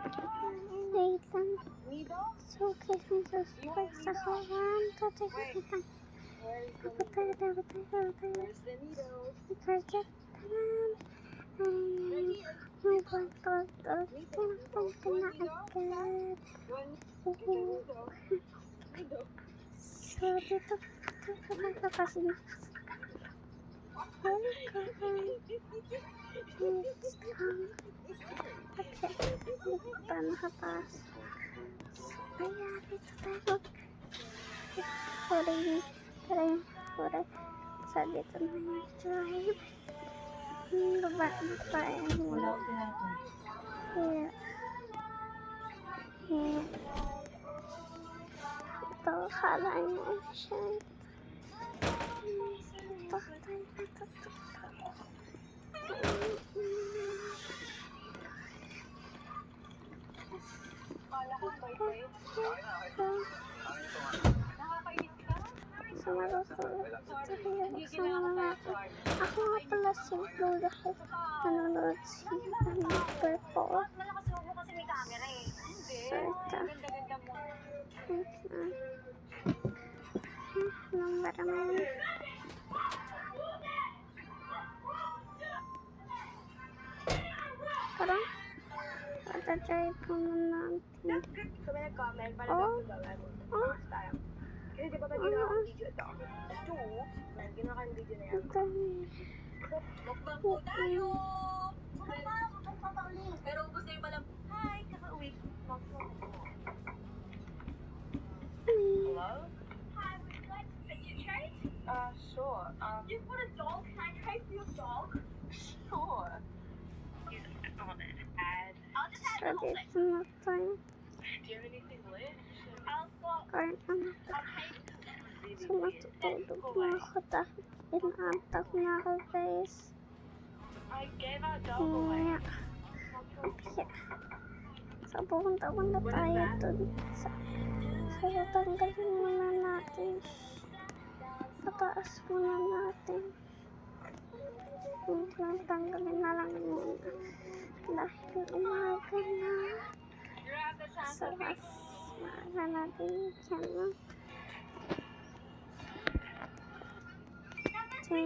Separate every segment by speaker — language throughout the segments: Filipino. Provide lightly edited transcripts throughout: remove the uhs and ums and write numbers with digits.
Speaker 1: Wait lang. So, guys, may subscribe sa kawan. Tatay ko kita. Ako tayo. Target. Tanan. Yung control. Pinapunta na agad. So, dito kasi hindi pa nakapasok. So, kaya dito tayo. Sorry. So, dito na yung drive. Baba na tayo muna. Yeah. Ito, akala niya siya. Ito, tayo natututo. So, malusulat tayo sa mga ako nga pala si Blue dahil nanonood si Purple. So, ito. Number naman. Parang matatry po na natin.
Speaker 2: Kasi di ba pag ginawa kong video ito? Ginawa kong video na yan. Mukbang po tayo! Pero ubos na yung palang, hi, kaka-uwi. Hello? Hi, would you like to you try? Sure. You put a dog? Can I try for your dog? Sure. On it. I'll just add a little bit.
Speaker 1: So, dito na tayo.
Speaker 2: Do you have anything lit? I'll swap.
Speaker 1: Kahit ano. So, matutulog na ako dahil inaantak na ako, guys.
Speaker 2: I gave our dog away.
Speaker 1: Okay. So, pupunta tayo dun. So, tanggalin muna natin. Pataas muna natin. Tanggalin na lang muna. Dahil umaga na. So, mas maaga natin yan. So,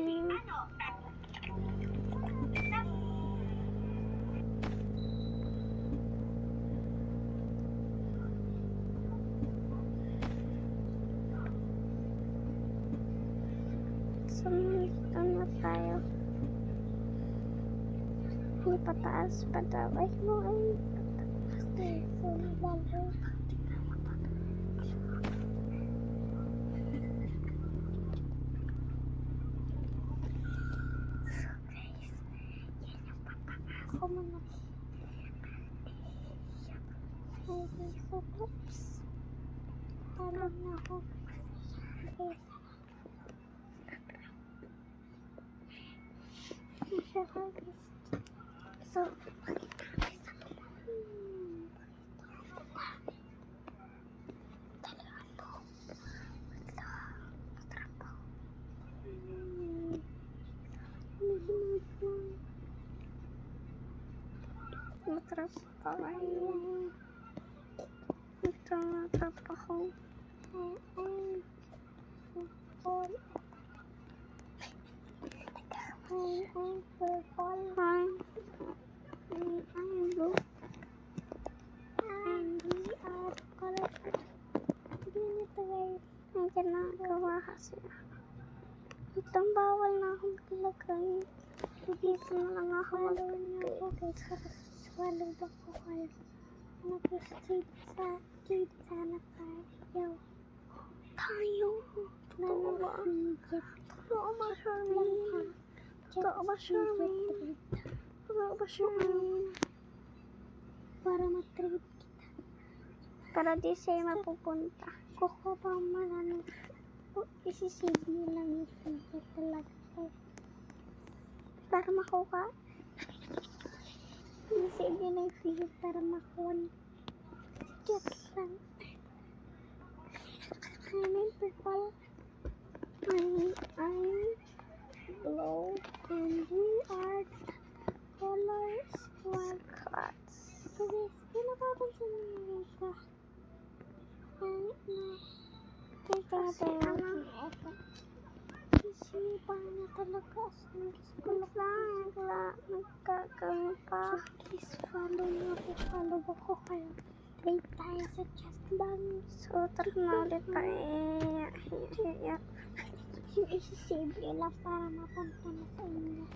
Speaker 1: nandito na tayo. Ay, pataas pa daw. Ay, no, ay. Pataas tayo. So, lalo. Ako muna. Oops. Tanong na ako. So, matrapaho. Ang ginagawa kasi itong bawal na akong ilagay. Dito na lang ako maglagay. Swallow ba ko kayo? Mag-street sana tayo. Totoo ba, Charmaine? Para matreat kita. Para di sa'yo mapupunta. Kuko pa man isisave nyo lang yung figure talaga. Para makuha. Isisave nyo lang yung figure para makuha. Get lang. I'm purple. I'm blue. And we are colors wildcards. So guys, yun na ba? napansin mo ka. Teka, sisipa na talaga. Gusto lang, nagkakami pa. Please follow mo ako. Follow ako kayo. Trade tayo sa chat lang. So, tara na ulit tayo. Isisave yun lang para mapunta na sa inyo.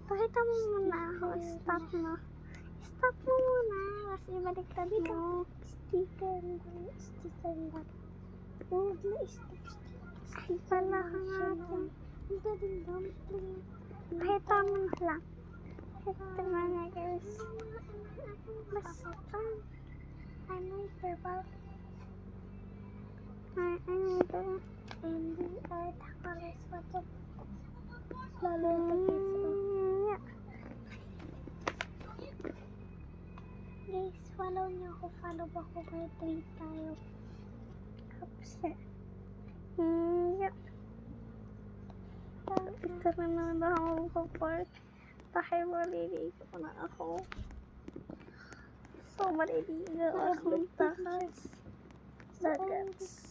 Speaker 1: Pakita mo muna ako. Stop mo. Stop mo muna. Kasi baliktad mo. Sticker lang. Huwag na stop. Sticker lang natin. Ang galing dumpling. Pakita mo na lang. Pakita mo na guys. Basta. Ano yung purple? Ano ito? Hindi ay takalis pa ito. Lalo na guys, follow niyo ako. Follow ako kaya trade tayo. Upset. Yup. Ito na naman ba ako magpa-park? Dahil maliligo na ako. So, maliligo akong takas. Dagats.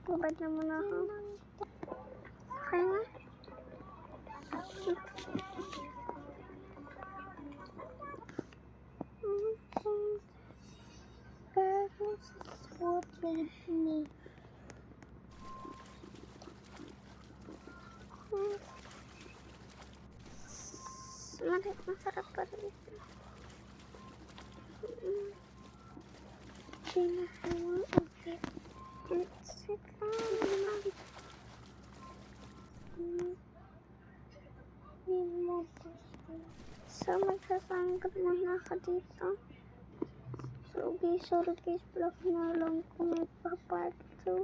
Speaker 1: Babad na muna ako. Okay na? Girls will trade me. Masarap pa rin ito. Pinakawa ang fit. Sit lang. So, magsasanggap muna ako dito. So, guys, sorry guys, vlog na lang kung may pa part 2.